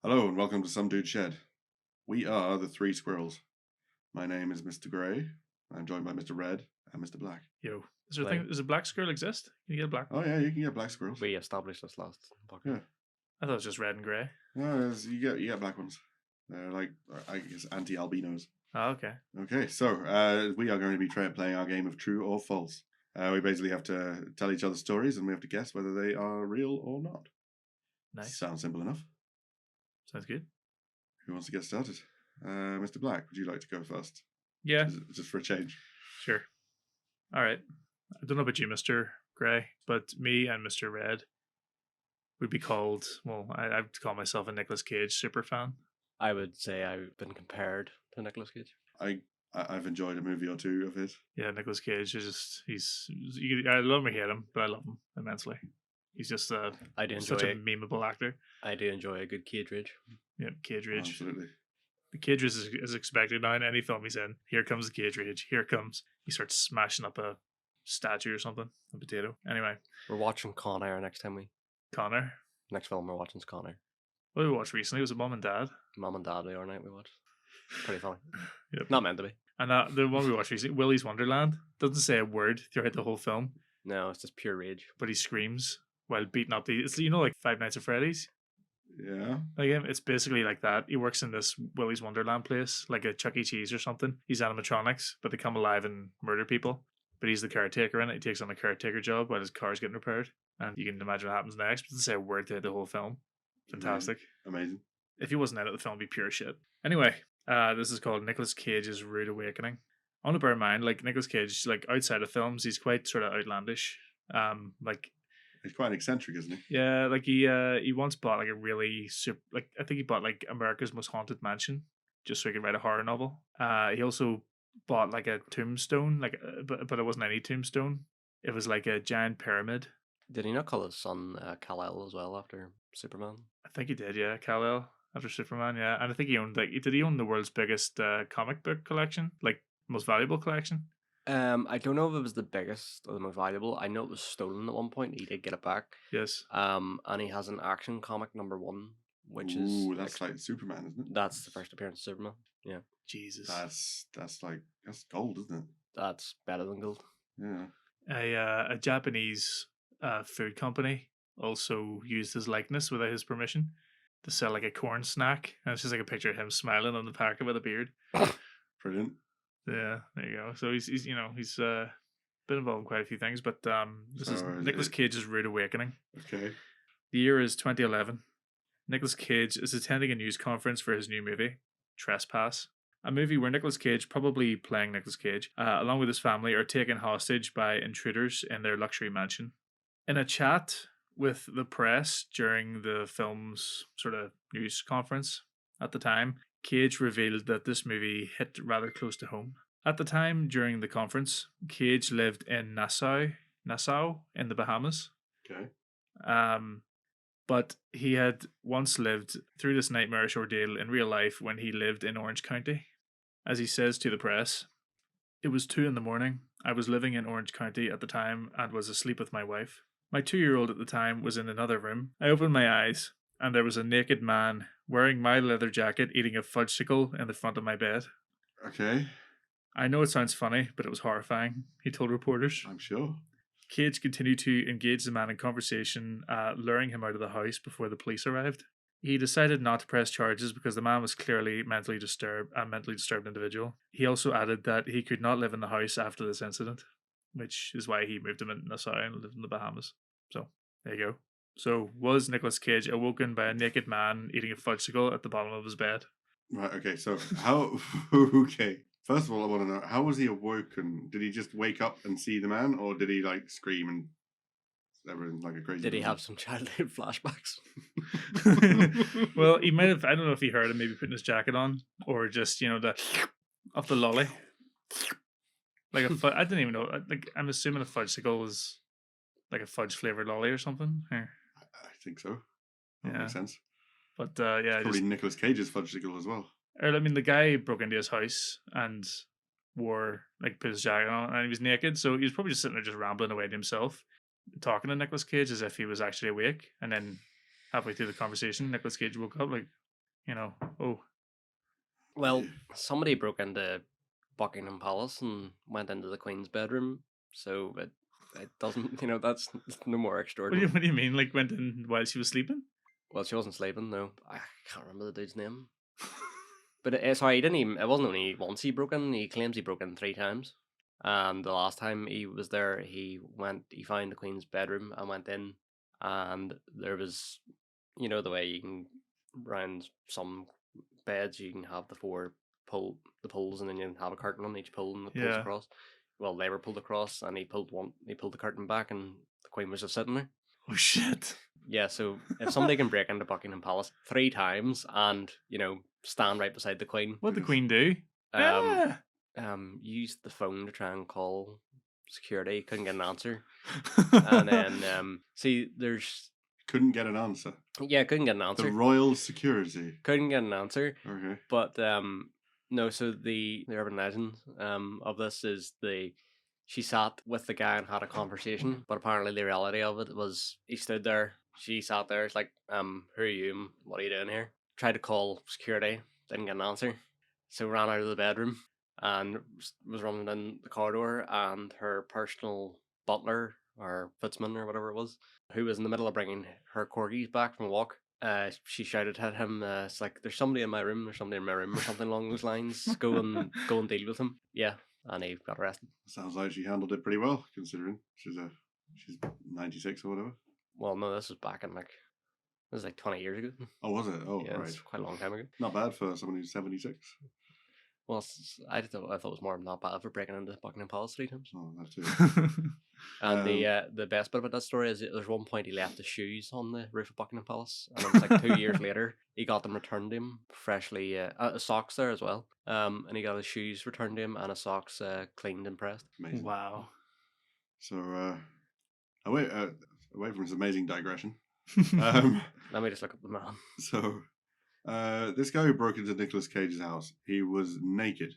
Hello and welcome to Some Dude Shed. We are the Three Squirrels. My name is Mr. Grey. I'm joined by Mr. Red and Mr. Black. Yo, is there a Like, thing? Does a black squirrel exist? Can you get a black one? Oh yeah, you can get black squirrels. we established this last podcast. Yeah, I thought it was just red and grey. no, you get black ones. They're like I guess anti-albinos. Oh, okay. Okay, so we are going to be playing our game of True or False. We basically have to tell each other stories and we have to guess whether they are real or not. Nice. Sounds simple enough. Sounds good. Who wants to get started? Mr. Black, would you like to go first? Yeah, Just for a change. sure. All right. I don't know about you, Mr. Grey, but me and Mr. Red would be called, well, I would call myself a Nicolas Cage super fan. I would say I've been compared to Nicolas Cage. I've enjoyed a movie or two of his. Yeah, Nicolas Cage is just, I love him or hate him, but I love him immensely. He's just I do such a enjoy. memeable actor. I do enjoy a good Cage Rage. Yeah, Cage Rage. Absolutely. The Cage Rage is expected now in any film he's in. Here comes the Cage Rage. Here it comes. He starts smashing up a statue or something, a potato. Anyway, We're watching Con Air next time Connor. next film we're watching is Con Air. What did we watch recently? Was it Mom and Dad? Mom and Dad the other night we watched. Pretty funny. Yep. Not meant to be. And the one we watched recently, Willy's Wonderland, doesn't say a word throughout the whole film, No, it's just pure rage. but he screams while beating up it's like Five Nights at Freddy's. Yeah. Like him, it's basically like that. He works in this Willy's Wonderland place, like a Chuck E. Cheese or something. He's animatronics, but they come alive and murder people. But he's the caretaker in it. He takes on a caretaker job while his car's getting repaired. And you can imagine what happens next. But doesn't say a word throughout the whole film. Fantastic. Amazing. If he wasn't in it, the film would be pure shit. Anyway, this is called Nicolas Cage's Rude Awakening. I want to bear in mind, like Nicolas Cage, like outside of films, he's quite sort of outlandish. Like He's quite eccentric, isn't he? yeah, like he once bought like a really super, like I think he bought like America's Most Haunted Mansion just so he could write a horror novel. He also bought like a tombstone, like but it wasn't any tombstone. It was like a giant pyramid. Did he not call his son Kal-El as well after Superman? I think he did, yeah. Kal-El after Superman, yeah. And I think he owned did he own the world's biggest comic book collection, like most valuable collection? I don't know if it was the biggest or the most valuable. I know it was stolen at one point. He did get it back. Yes. And he has an Action Comic #1, which Ooh, is that's like Superman, isn't it? that's the first appearance of Superman. Yeah, Jesus. That's gold, isn't it? that's better than gold. Yeah. A Japanese food company also used his likeness without his permission to sell like a corn snack, and it's just like a picture of him smiling on the packet with a beard. Brilliant. Yeah, there you go. So he's been involved in quite a few things, but this is So is Nicolas it- Cage's Rude Awakening. Okay. The year is 2011. Nicolas Cage is attending a news conference for his new movie, Trespass. A movie where Nicolas Cage, probably playing Nicolas Cage, along with his family, are taken hostage by intruders in their luxury mansion. In a chat with the press during the film's sort of news conference at the time, Cage revealed that this movie hit rather close to home. At the time during the conference, Cage lived in Nassau in the Bahamas. Okay. But he had once lived through this nightmarish ordeal in real life when he lived in Orange County. As he says to the press, "It was 2 a.m. I was living in Orange County at the time and was asleep with my wife. My 2-year-old at the time was in another room. I opened my eyes, and there was a naked man wearing my leather jacket eating a fudgesicle in the front of my bed. Okay. I know it sounds funny, but it was horrifying," he told reporters. I'm sure. Cage continued to engage the man in conversation, luring him out of the house before the police arrived. He decided not to press charges because the man was clearly a mentally disturbed individual. He also added that he could not live in the house after this incident, which is why he moved him in Nassau and lived in the Bahamas. So, there you go. So, was Nicolas Cage awoken by a naked man eating a fudgesicle at the bottom of his bed? Right. Okay. So how? Okay. First of all, I want to know, how was he awoken? Did he just wake up and see the man, or did he like scream and everything like a crazy? Did he person? have some childhood flashbacks? Well, he might have, I don't know if he heard him maybe putting his jacket on, or just, the off the lolly. Like I didn't even know. Like, I'm assuming a fudgesicle was like a fudge flavored lolly or something. Or, I think so. That Yeah. makes sense. but yeah, Probably Nicolas Cage's fudgesicle as well. I mean, the guy broke into his house and wore put his jacket on, and he was naked, so he was probably just sitting there just rambling away to himself, talking to Nicolas Cage as if he was actually awake. And then halfway through the conversation, Nicolas Cage woke up like, you know, oh, Well, somebody broke into Buckingham Palace and went into the Queen's bedroom, so it doesn't, that's no more extraordinary. what do you mean? Like went in while she was sleeping? Well, she wasn't sleeping, no. I can't remember the dude's name. But sorry, he didn't even. It wasn't only once he broke in. He claims he broke in 3 times. And the last time he was there, he found the Queen's bedroom and went in, and there was, the way you can round some beds, you can have the pulls, and then you can have a curtain on each pull, and it pulls Yeah. across. Well, they were pulled across, and he pulled the curtain back, and the Queen was just sitting there. Oh shit! Yeah, so if somebody can break into Buckingham Palace 3 times and stand right beside the Queen, What'd the Queen do? um, used the phone to try and call security, couldn't get an answer, and then see, Couldn't get an answer. couldn't get an answer. The royal security. Couldn't get an answer, Okay. but no. So the urban legend of this is she sat with the guy and had a conversation, but apparently the reality of it was he stood there, she sat there. It's like, who are you? What are you doing here? Tried to call security, didn't get an answer, so ran out of the bedroom and was running in the corridor, and her personal butler or footman or whatever it was, who was in the middle of bringing her corgis back from a walk. She shouted at him, "It's like there's somebody in my room, or something along those lines. Go and deal with him." Yeah, and he got arrested. Sounds like she handled it pretty well, considering she's 96 or whatever. Well, no, this was back in this was like 20 years ago. Oh, was it? Oh, Yeah, right. it's quite a long time ago. Not bad for someone who's 76. Well, I thought it was more than not bad for breaking into Buckingham Palace 3 times. Oh, that too. And the best bit about that story is that there's one point he left his shoes on the roof of Buckingham Palace, and it was like 2 years later he got them returned to him freshly, socks there as well. And he got his shoes returned to him and his socks cleaned and pressed. Amazing. Wow. So, away from this amazing digression. Let me just look up the man. So, this guy who broke into Nicolas Cage's house, he was naked.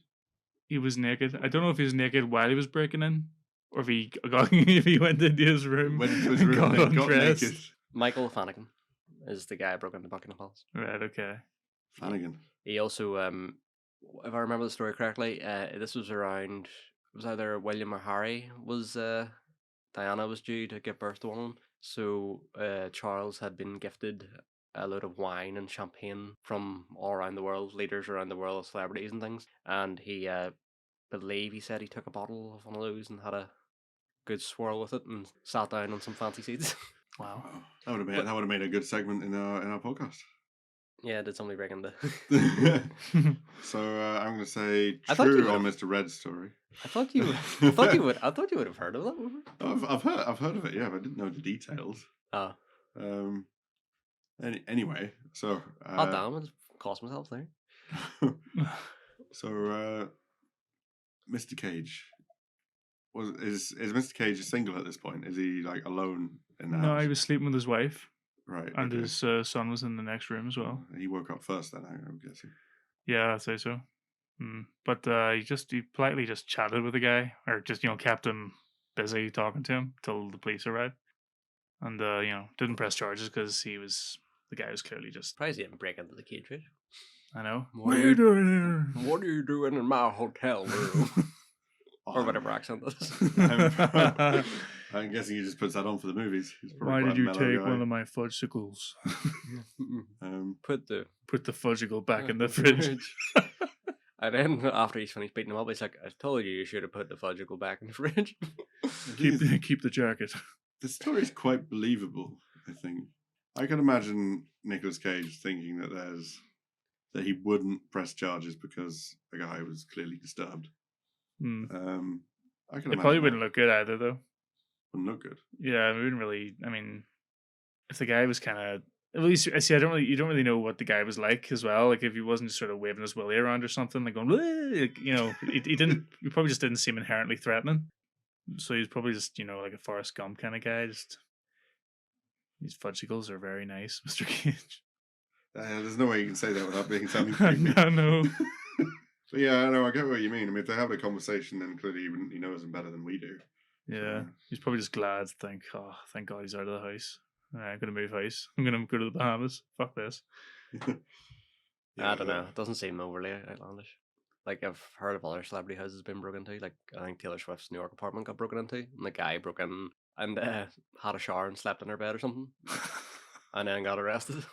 He was naked. I don't know if he was naked while he was breaking in, or if he if he went into his room. Went into his room and got naked. Michael Flanagan is the guy who broke into Buckingham Palace. Right. Okay. Flanagan. He also, if I remember the story correctly, this was around. It was either William or Harry was. Diana was due to give birth to one of them. So Charles had been gifted a load of wine and champagne from all around the world, leaders around the world, celebrities and things. And he he said he took a bottle of one of those and had a good swirl with it and sat down on some fancy seats. Wow. That would have made a good segment in our podcast. Yeah, did somebody break into? So I'm going to say I thought you true would've- on Mr. Red's story. I thought you would have heard of that movie. I've heard of it. Yeah, but I didn't know the details. Oh, Anyway, so hot damn! I just cost myself there. so Mr. Cage is Mr. Cage single at this point? Is he like alone in the No, house? he was sleeping with his wife, Right, and okay. his son was in the next room as well. He woke up first then, I'm guessing. Yeah, I'd say so. But he politely just chatted with the guy, or just kept him busy talking to him till the police arrived, and didn't press charges because the guy was clearly just. Surprised he didn't break into the cage, right? I know. What are you doing here? What are you doing in my hotel room? Or whatever accent that is. I'm guessing he just puts that on for the movies. He's probably Why quite did a you mellow take guy. one of my fudgesicles? Put the fudgicle back in the fridge. And then after he's finished beating him up, he's like, "I told you should have put the fudgicle back in the fridge." keep the jacket. The story's quite believable, I think. I can imagine Nicolas Cage thinking that he wouldn't press charges because the guy was clearly disturbed. I can It imagine probably that. wouldn't look good either, though. Wouldn't look good. Yeah, it wouldn't really. I mean, if the guy was kind of, at least I see. You don't really know what the guy was like as well. Like if he wasn't just sort of waving his willy around or something, like going, like, he didn't. He probably just didn't seem inherently threatening. So he's probably just like a Forrest Gump kind of guy. Just these fudgesicles are very nice, Mr. Cage. There's no way you can say that without being sounding creepy. No. But yeah, I know. I get what you mean. I mean, if they have a conversation, then clearly he knows them better than we do. Yeah, So, he's probably just glad to think, oh, thank God he's out of the house. I'm going to move house. I'm going to go to the Bahamas. Fuck this. I don't know. It doesn't seem overly outlandish. Like I've heard of other celebrity houses being broken into. Like I think Taylor Swift's New York apartment got broken into, and the guy broke in and had a shower and slept in her bed or something, and then got arrested.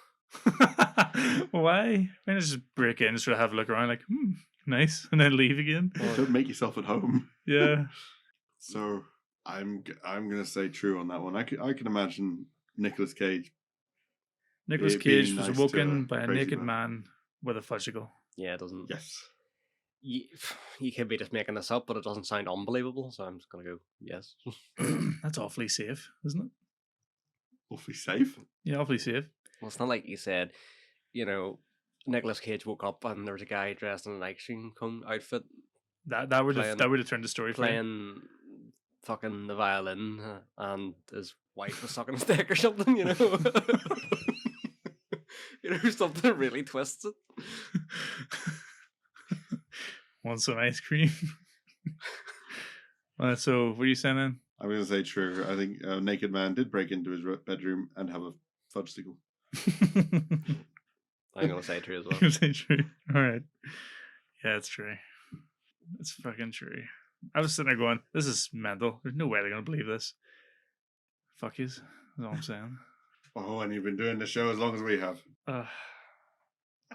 Why? Why not just break in, sort of have a look around, like, nice, and then leave again? Don't make yourself at home. Yeah. So I'm gonna say true on that one. I can imagine Nicolas Cage. Nicolas It being Cage was nice to awoken by a crazy naked man. man with a fudgicle. Yeah, it doesn't. Yes. You could be just making this up, but it doesn't sound unbelievable. So I'm just gonna go yes. That's awfully safe, isn't it? Awfully safe. Yeah, awfully safe. Well, it's not like you said, Nicolas Cage woke up and there was a guy dressed in an ice cream cone outfit That would have Playing- turned the story for you. playing fucking the violin, and his wife was sucking his dick or something, something that really twists it. Want some ice cream? So, what are you saying then? I'm gonna say true. I think a naked man did break into his bedroom and have a fudgesicle. I'm gonna say true as well. You say true. All right. Yeah, it's true. It's fucking true. I was sitting there going, "This is mental. There's no way they're gonna believe this." Fuck yous. That's all I'm saying. Oh, and you've been doing the show as long as we have.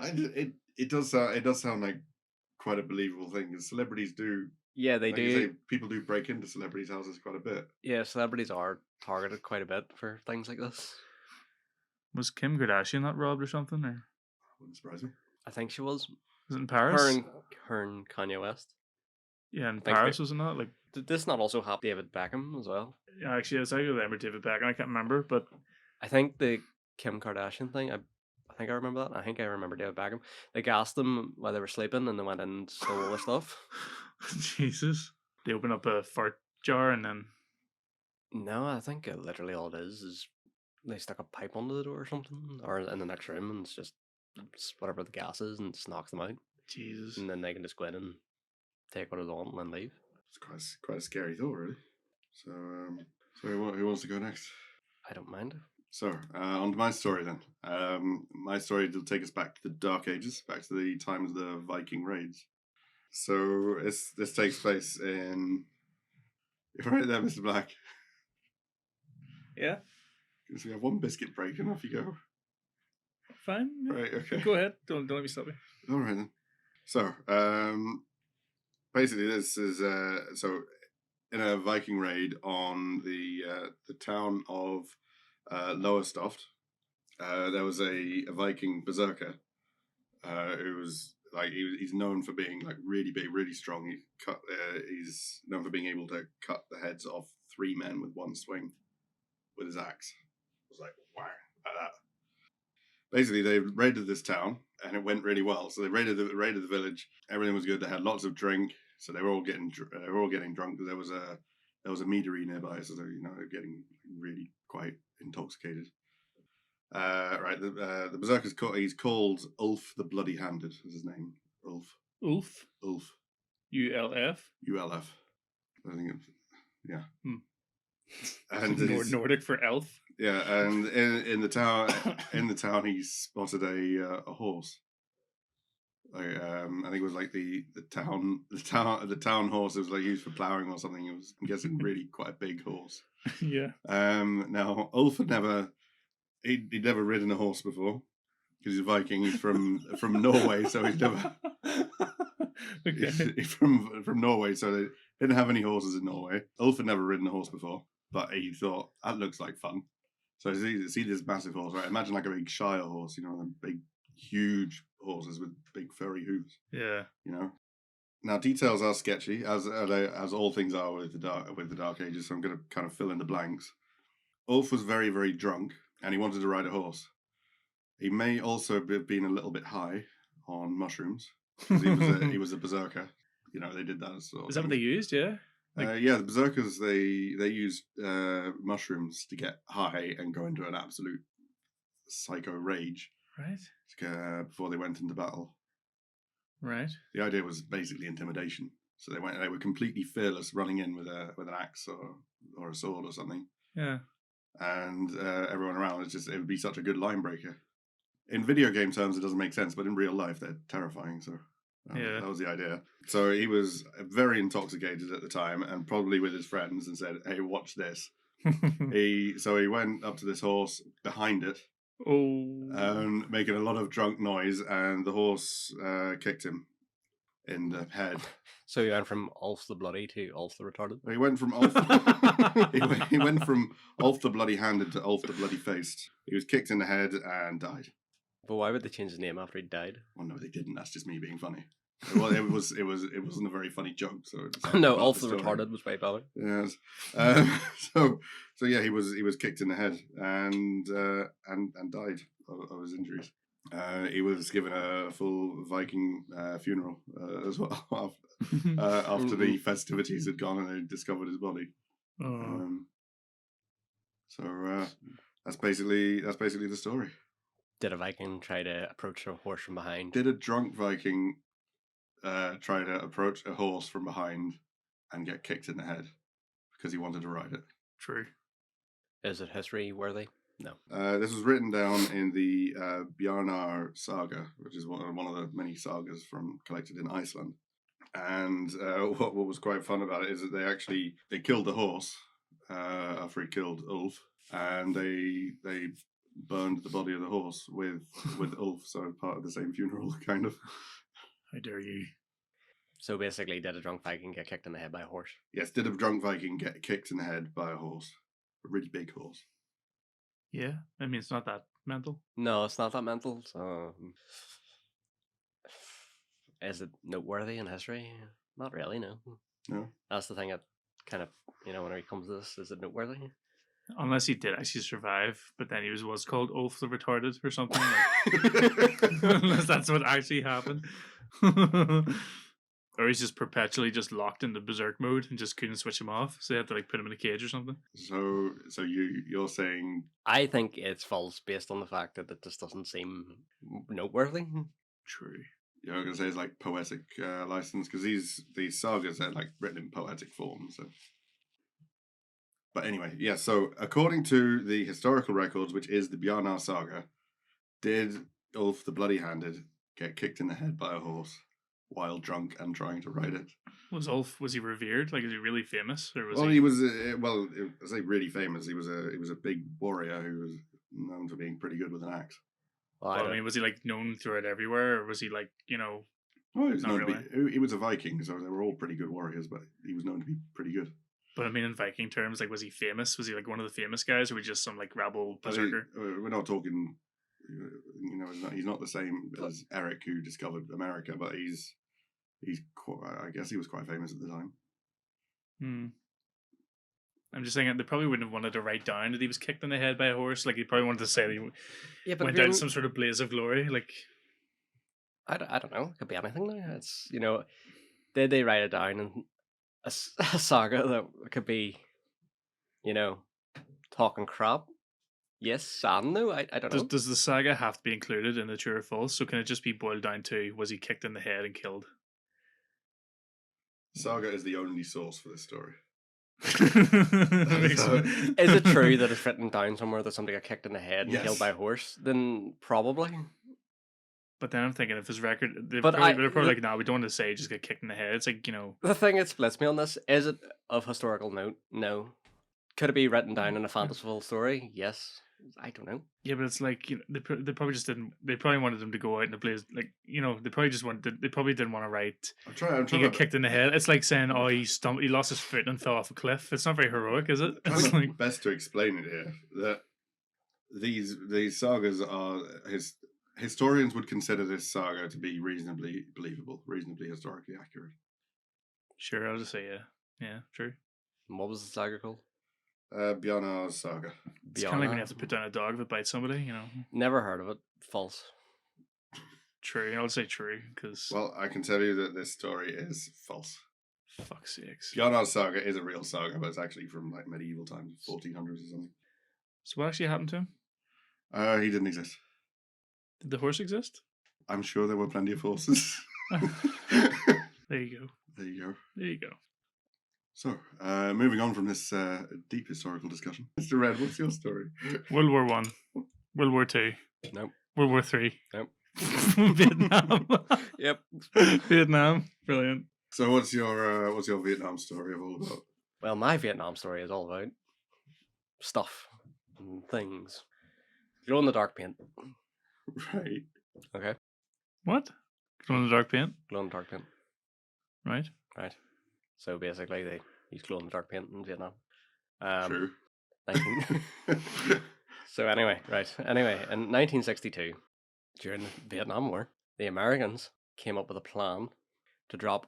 It does sound like quite a believable thing because celebrities do. Yeah, they like you do. say, people do break into celebrities' houses quite a bit. Yeah, celebrities are targeted quite a bit for things like this. Was Kim Kardashian not robbed or something? Or Wouldn't surprise me. I think she was. was it in Paris? Her and Kanye West. Yeah, in think Paris, they- was it not? Like, Did this not also have David Beckham as well? yeah, actually, it's either them or David Beckham. I can't remember, but I think the Kim Kardashian thing, I think I remember that. I think I remember David Beckham. They gassed them while they were sleeping and they went in and stole all their stuff. Jesus, they open up a fart jar and then No, I think literally all it is they stick a pipe under the door or something, or in the next room, and it's whatever the gas is, and just knocks them out. Jesus. And then they can just go in and take what they want and then leave. It's quite a scary thought, really. So, who wants to go next? I don't mind. So, on to my story then. My story will take us back to the Dark Ages, back to the time of the Viking raids. So, this takes place in... You're right there, Mr. Black. Yeah, So we have one biscuit break and off you go. fine. Yeah. Right, okay. Go ahead. Don't let me stop you. All right then. So, basically, this is so in a Viking raid on the town of Lowestoft, there was a Viking berserker who was like he's known for being like really big, really strong. He's known for being able to cut the heads off 3 men with one swing with his axe. It was like wow, like that. Basically, they raided this town, and it went really well. So they raided the village. Everything was good. They had lots of drink, so they were all getting drunk. There was a meadery nearby, so they were getting really quite intoxicated. Right, the berserker's he's called Ulf the Bloody Handed. Is his name Ulf? Ulf. Ulf. ULF. ULF. I think it's yeah. Hmm. And his- Nordic for elf. yeah, and in the town, he spotted a horse. Like, I think it was like the town horse. It was like used for ploughing or something. It was, I'm guessing, really quite a big horse. Yeah. Now Ulf had he'd never ridden a horse before because he's a Viking. He's from Norway, so he's never Okay. he's from Norway, so they didn't have any horses in Norway. Ulf had never ridden a horse before, but he thought that looks like fun. So see this massive horse, right? Imagine like a big Shire horse, the big, huge horses with big furry hooves. Yeah. Now details are sketchy, as all things are with the Dark Ages. So I'm going to kind of fill in the blanks. Ulf was very, very drunk, and he wanted to ride a horse. He may also have been a little bit high on mushrooms because he was a berserker. They did that sort of Is that what thing. they used? Yeah. Yeah, the berserkers they use mushrooms to get high and go into an absolute psycho rage Right. before they went into battle. Right. The idea was basically intimidation. So they were completely fearless, running in with an axe or a sword or something, Yeah. and everyone around it would be such a good line breaker. in video game terms, it doesn't make sense, but in real life, they're terrifying. So Yeah. that was the idea. So he was very intoxicated at the time, and probably with his friends, and said, "Hey, watch this." He went up to this horse behind it, making a lot of drunk noise, and the horse kicked him in the head. So he went from Ulf the Bloody to Ulf the Retarded. He went from Ulf. he went from Ulf the Bloody Handed to Ulf the Bloody Faced. He was kicked in the head and died. But why would they change his name after he died? Well, no, they didn't. That's just me being funny. Well, it wasn't a very funny joke. So No, Ulf the Retarded was way better. Yes. So yeah, he was kicked in the head and died of his injuries. He was given a full Viking funeral as well after the festivities had gone and they discovered his body. So that's basically the story. Did a Viking try to approach a horse from behind? Did a drunk Viking try to approach a horse from behind and get kicked in the head because he wanted to ride it? True. Is it history worthy? No. This was written down in the Bjarnar saga, which is one of the many sagas collected in Iceland. And what was quite fun about it is that they killed the horse after he killed Ulf, and they burned the body of the horse with Ulf, so part of the same funeral, kind of. How dare you? So basically, did a drunk Viking get kicked in the head by a horse? Yes, did a drunk Viking get kicked in the head by a horse? A really big horse. Yeah, I mean, it's not that mental. No, it's not that mental. So, is it noteworthy in history? Not really, no. No. That's the thing that kind of, when it comes to this, is it noteworthy? Unless he did actually survive, but then he was what's called Ulf the Retarded or something. Unless that's what actually happened. Or he's just perpetually just locked into berserk mode and just couldn't switch him off, so they had to put him in a cage or something. So you're saying? I think it's false based on the fact that it just doesn't seem noteworthy. True. You're going to say it's like poetic license, because these sagas are like written in poetic form. So, but anyway, yeah. So according to the historical records, which is the Bjarnar saga, did Ulf the Bloody Handed get kicked in the head by a horse while drunk and trying to ride it? Was he revered? Like, is he really famous, or was well, he? He was I say really famous. He was a big warrior who was known for being pretty good with an axe. Well, I mean, was he like known throughout everywhere, or was he like Well, he was known to be. He was a Viking, so they were all pretty good warriors, but he was known to be pretty good. But I mean, in Viking terms, like, was he famous? Was he like one of the famous guys, or was he just some like rabble berserker? We're not talking. He's not the same as Eric, who discovered America, but he's I guess he was quite famous at the time. I'm just saying they probably wouldn't have wanted to write down that he was kicked in the head by a horse. Like, he probably wanted to say that he went down some sort of blaze of glory. Like, I don't know. It could be anything now. It's did they write it down in a saga that could be, talking crap? Yes and no. I don't know. Does the saga have to be included in the true or false? So can it just be boiled down to, was he kicked in the head and killed? Saga is the only source for this story. Is it true that it's written down somewhere that somebody got kicked in the head and killed by a horse? Then probably. But then I'm thinking, if his record, they're probably like, no, we don't want to say just get kicked in the head. It's like, The thing that splits me on this, is it of historical note? No. Could it be written down in a fanciful story? Yes. I don't know. Yeah, but it's like, they probably just didn't. They probably wanted him to go out in a blaze, like, they probably just wanted. They probably didn't want to write. He got kicked in the head. It's like saying, oh, he lost his foot and fell off a cliff. It's not very heroic, is it? It's like, best to explain it here that these sagas are historians would consider this saga to be reasonably believable, reasonably historically accurate. Sure, I'll just say yeah, true. And what was the saga called? Bjarnar's saga. It's kind of like when you have to put down a dog if it bites somebody, Never heard of it. False. True, I'll say true, because... Well, I can tell you that this story is false. Fuck's sakes. Bjarnar's saga is a real saga, but it's actually from like medieval times, 1400s or something. So what actually happened to him? He didn't exist. Did the horse exist? I'm sure there were plenty of horses. There you go. So, moving on from this deep historical discussion, Mr. Red, what's your story? World War I. World War II. Nope. World War Three. Yep. Vietnam. Yep. Vietnam. Brilliant. So what's your Vietnam story all about? Well, my Vietnam story is all about stuff and things. Glow in the dark paint. Right. Okay. What? Glow in the dark paint. Glow in the dark paint. Right. Right. So basically, they use glow in the dark paint in Vietnam. True. 19... So anyway, right. Anyway, in 1962, during the Vietnam War, the Americans came up with a plan to drop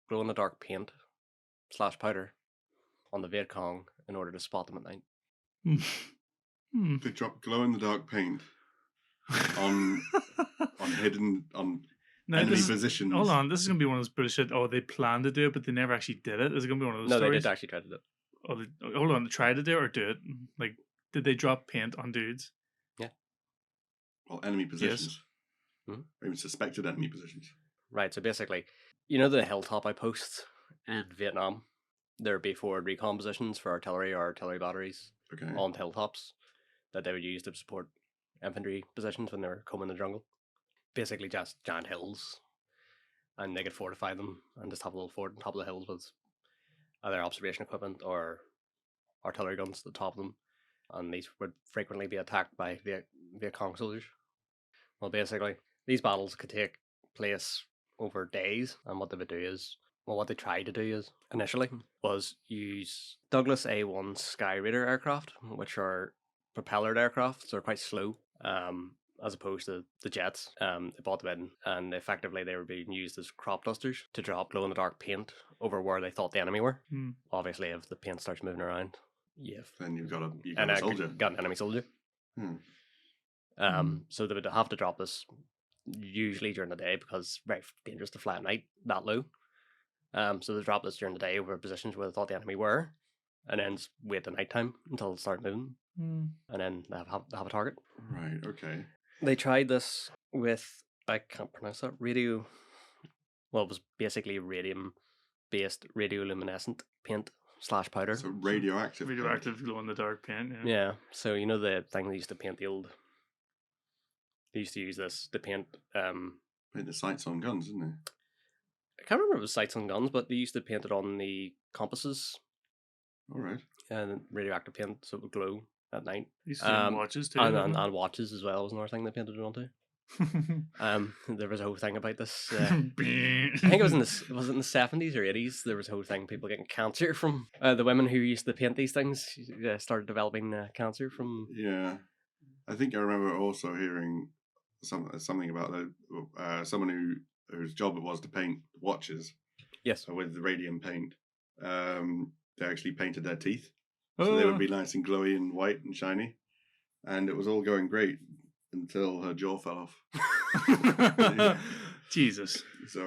glow in the dark paint / powder on the Viet Cong in order to spot them at night. They drop glow in the dark paint on hidden Now, enemy this is- positions. Hold on, this is gonna be one of those British shit. Oh, they planned to do it, but they never actually did it. Is it gonna be one of those No, they stories? did actually try to do it. Oh, hold on, they tried to do it or do it? Like, did they drop paint on dudes? Well, enemy positions. Mhm. Or even suspected enemy positions. Right, so basically, you know the hilltop outposts in Vietnam? There would be forward recon positions for artillery or artillery batteries Okay. on hilltops that they would use to support infantry positions when they were combing the jungle. Basically just giant hills, and they could fortify them and just have a little fort on top of the hills with either observation equipment or artillery guns at the top of them, and these would frequently be attacked by Viet Cong soldiers. Well, basically, these battles could take place over days, and what they would do is, well, what they tried to do is, initially, was use Douglas A-1 Sky Raider aircraft, which are propellered aircraft, so they're quite slow, as opposed to the jets. They bought them in, and effectively they were being used as crop dusters to drop glow-in-the-dark paint over where they thought the enemy were. Hmm. Obviously, if the paint starts moving around, Then you've got and a soldier. got an enemy soldier. Hmm. So they would have to drop this usually during the day because it's very dangerous to fly at night that low. So they drop this during the day over positions where they thought the enemy were, and then just wait till nighttime until it started moving, and then they have a target. Right. Okay. They tried this with, I can't pronounce that, radio. Well, it was basically radium-based radioluminescent paint / powder. So radioactive. paint. Radioactive glow in the dark paint. Yeah. Yeah, so you know the thing they used to paint the old. They used to use this to paint. Paint the sights on guns, didn't they? I can't remember if it was sights on guns, but they used to paint it on the compasses All right. and radioactive paint so it would glow at night. Used to do it on watches too. And watches as well was another thing they painted it onto. There was a whole thing about this. I think it was in the 70s or 80s. There was a whole thing people getting cancer from the women who used to paint these things started developing cancer from. Yeah. I think I remember also hearing something about someone whose job it was to paint watches. Yes. With the radium paint. They actually painted their teeth. So they would be nice and glowy and white and shiny. And it was all going great until her jaw fell off. Jesus. So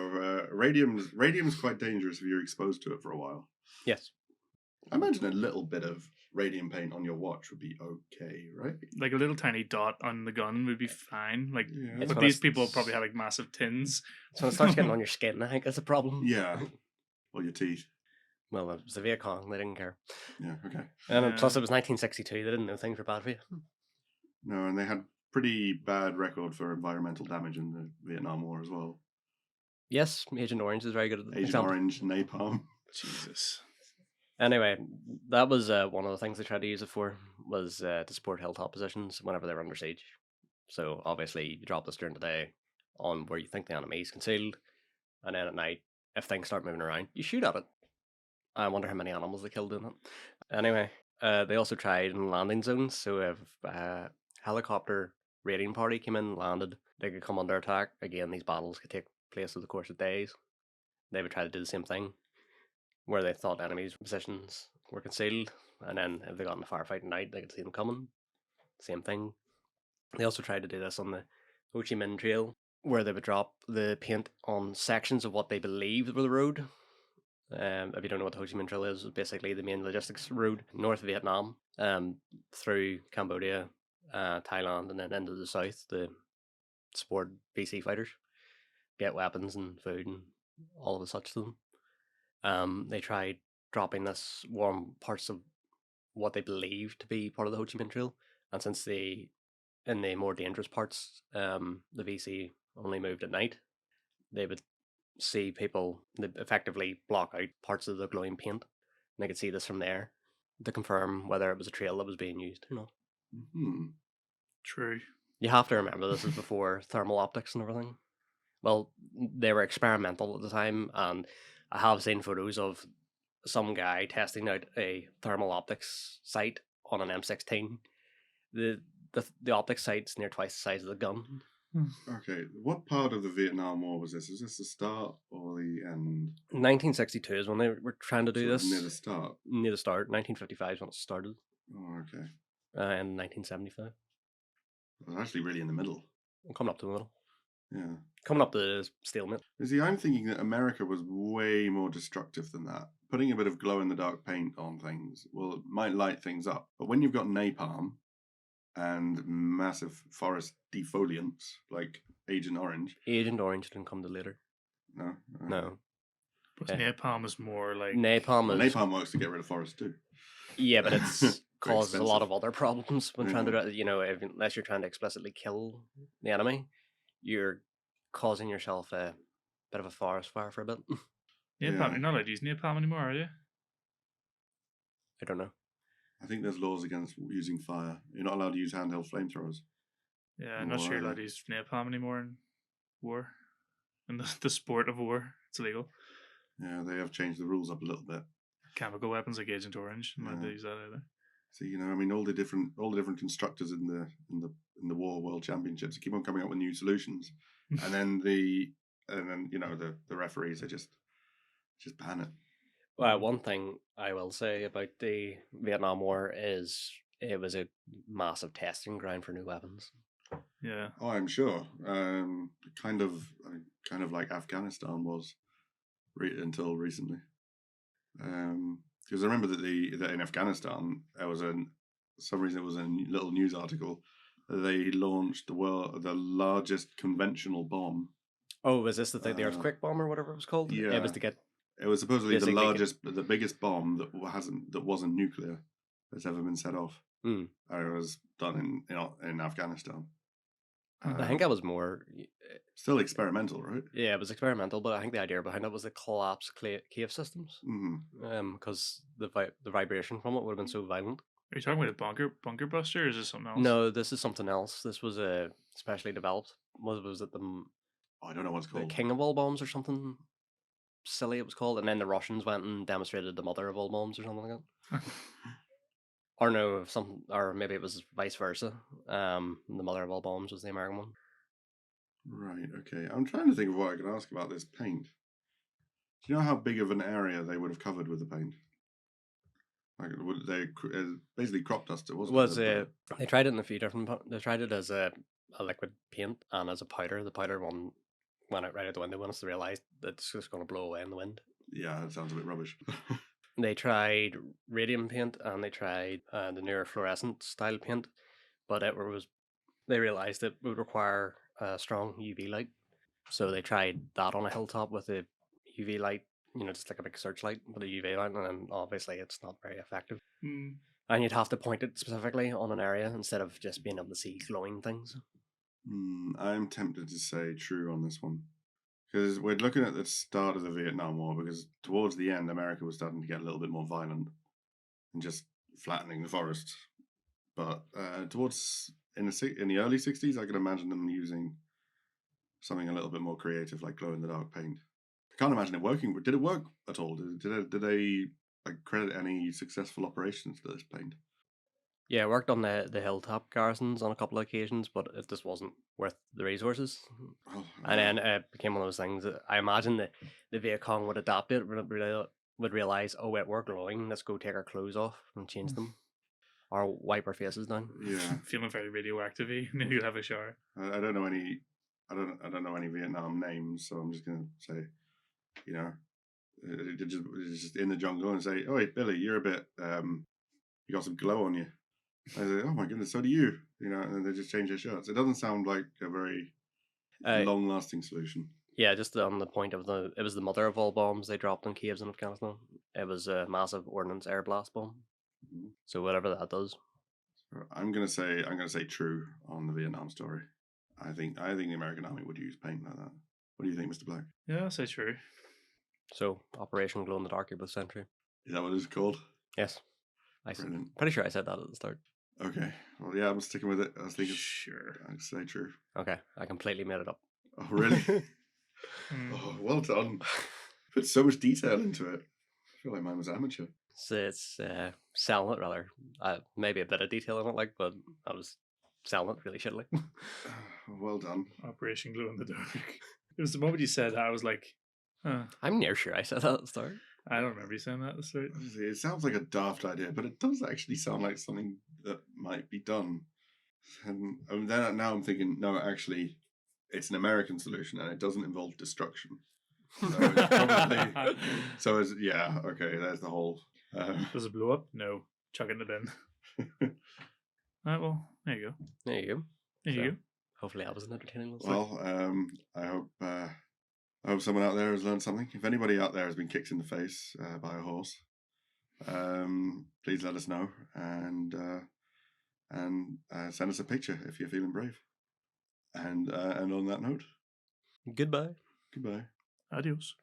radium's quite dangerous if you're exposed to it for a while. Yes. I imagine a little bit of radium paint on your watch would be okay, right? Like a little tiny dot on the gun would be fine. Like, Yeah. but these people probably have like massive tins. So it starts getting on your skin, I think that's a problem. Yeah. Or your teeth. Well, it was the Viet Cong, they didn't care. Yeah, okay. And plus it was 1962, they didn't know things were bad for you. No, and they had pretty bad record for environmental damage in the Vietnam War as well. Yes, Agent Orange is very good at the Agent example. Orange, napalm. Jesus. Anyway, that was one of the things they tried to use it for, was to support hilltop positions whenever they were under siege. So obviously you drop this during the day on where you think the enemy is concealed, and then at night, if things start moving around, you shoot at it. I wonder how many animals they killed doing it. Anyway, they also tried in landing zones, so if a helicopter raiding party came in and landed, they could come under attack. Again, these battles could take place over the course of days. They would try to do the same thing, where they thought enemies' positions were concealed, and then if they got in a firefight at night, they could see them coming. Same thing. They also tried to do this on the Ho Chi Minh Trail, where they would drop the paint on sections of what they believed were the road. If you don't know what the Ho Chi Minh Trail is, it's basically the main logistics road north of Vietnam, through Cambodia, Thailand, and then into the south to support VC fighters, get weapons and food and all of the such to them. They tried dropping this warm parts of what they believed to be part of the Ho Chi Minh Trail, and since the in the more dangerous parts, the VC only moved at night. They would see people that effectively block out parts of the glowing paint, and they could see this from there to confirm whether it was a trail that was being used or not. Hmm. True. You have to remember this is before thermal optics and everything. Well, they were experimental at the time, and I have seen photos of some guy testing out a thermal optics sight on an M16. The optics sight's near twice the size of the gun. Okay, what part of the Vietnam War was this? Was this the start or the end? 1962 is when they were trying to do Sort of this. near the start. Near the start. 1955 is when it started. Oh, okay. In 1975. It was actually really in the middle. Coming up to the middle. Yeah. Coming up to the stalemate. You see, I'm thinking that America was way more destructive than that. Putting a bit of glow-in-the-dark paint on things, well, it might light things up. But when you've got napalm and massive forest defoliants like Agent Orange... Agent Orange didn't come to later. No? No. But napalm is more like Napalm Well, is... napalm works to get rid of forest too. Yeah, but it's Very causes a lot expensive. of other problems when trying to do it. You know, unless you're trying to explicitly kill the enemy, you're causing yourself a bit of a forest fire for a bit. napalm. Yeah. You're not allowed to use napalm anymore, are you? I don't know. I think there's laws against using fire. You're not allowed to use handheld flamethrowers. Yeah, I'm not sure you're allowed to use napalm anymore in war. In the sport of war, it's illegal. Yeah, they have changed the rules up a little bit. Chemical weapons like Agent Orange, I'm not allowed to use that either. So I mean, all the different constructors in the War World Championships keep on coming up with new solutions, and then the referees are just ban it. Well, one thing I will say about the Vietnam War is it was a massive testing ground for new weapons. Yeah. Oh, I'm sure. Kind of like Afghanistan was until recently. Because I remember that in Afghanistan there was for some reason it was a little news article. They launched the largest conventional bomb. Oh, was this the thing, the earthquake bomb or whatever it was called? Yeah, it was to get. It was supposedly the biggest bomb that wasn't nuclear that's ever been set off. Mm. It was done in Afghanistan. I think that was more. Still experimental, right? Yeah, it was experimental, but I think the idea behind it was to collapse cave systems. Because the vibration from it would have been so violent. Are you talking about a bunker buster, or is this something else? No, this is something else. This was specially developed. Was it the? I don't know what's called. The king of all bombs or something silly it was called, and then the Russians went and demonstrated the mother of all bombs or something like that. Or no, or maybe it was vice versa. The mother of all bombs was the American one. Right. Okay. I'm trying to think of what I can ask about this paint. Do you know how big of an area they would have covered with the paint? Like, would they basically crop duster? They tried it in a few different. They tried it as a liquid paint and as a powder. The powder one went out right out the window once they realized that it's just going to blow away in the wind. Yeah, that sounds a bit rubbish. They tried radium paint and they tried the newer fluorescent style paint, but they realized it would require strong UV light. So they tried that on a hilltop with a UV light, just like a big searchlight with a UV light, and then obviously it's not very effective. Mm. And you'd have to point it specifically on an area instead of just being able to see glowing things. I'm tempted to say true on this one. Because we're looking at the start of the Vietnam War, because towards the end, America was starting to get a little bit more violent and just flattening the forests. But in the early 60s, I could imagine them using something a little bit more creative, like glow-in-the-dark paint. I can't imagine it working. Did it work at all? Did they credit any successful operations to this paint? Yeah, I worked on the hilltop garrisons on a couple of occasions, but it just wasn't worth the resources. And then it became one of those things that I imagine that the Viet Cong would adapt it, would realize, oh wait, we're glowing, let's go take our clothes off and change them. Or wipe our faces down. Yeah. Feeling very radioactive-y. Maybe you'll have a shower. I don't know any Vietnam names, so I'm just gonna say, just in the jungle and say, "Oh, hey, Billy, you're a bit, you got some glow on you." I say, "Oh my goodness, so do you." And then they just change their shirts. It doesn't sound like a very long-lasting solution. Yeah, just on the point of it was the mother of all bombs they dropped in caves in Afghanistan. It was a massive ordnance air blast bomb. Mm-hmm. So whatever that does. I'm gonna say true on the Vietnam story. I think the American Army would use paint like that. What do you think, Mr. Black? Yeah, I'll say true. So Operation Glow in the Dark, you're both century. Is that what it's called? Yes. Brilliant. Pretty sure I said that at the start. Okay. Well, yeah, I'm sticking with it. I was thinking. Sure. I'd say true. Okay, I completely made it up. Oh, really? Hmm. Oh, well done. Put so much detail into it. I feel like mine was amateur. So it's selling it rather. Maybe a bit of detail in it, like, but I was selling it really shittily. Well done. Operation Glow in the Dark. It was the moment you said that, I was like, huh. I'm near sure I said that at the start. I don't remember you saying that at the start. It sounds like a daft idea, but it does actually sound like something that might be done. And then now I'm thinking, no, actually, it's an American solution and it doesn't involve destruction. So it's probably. So it's yeah. Okay, there's the whole. Does it blow up? No. Chuck it in the bin. Alright, well, there you go. There you go. There you So, go. hopefully that was an entertaining little story. Well, I hope someone out there has learned something. If anybody out there has been kicked in the face by a horse, please let us know and send us a picture if you're feeling brave. And on that note, Goodbye. goodbye. Adios.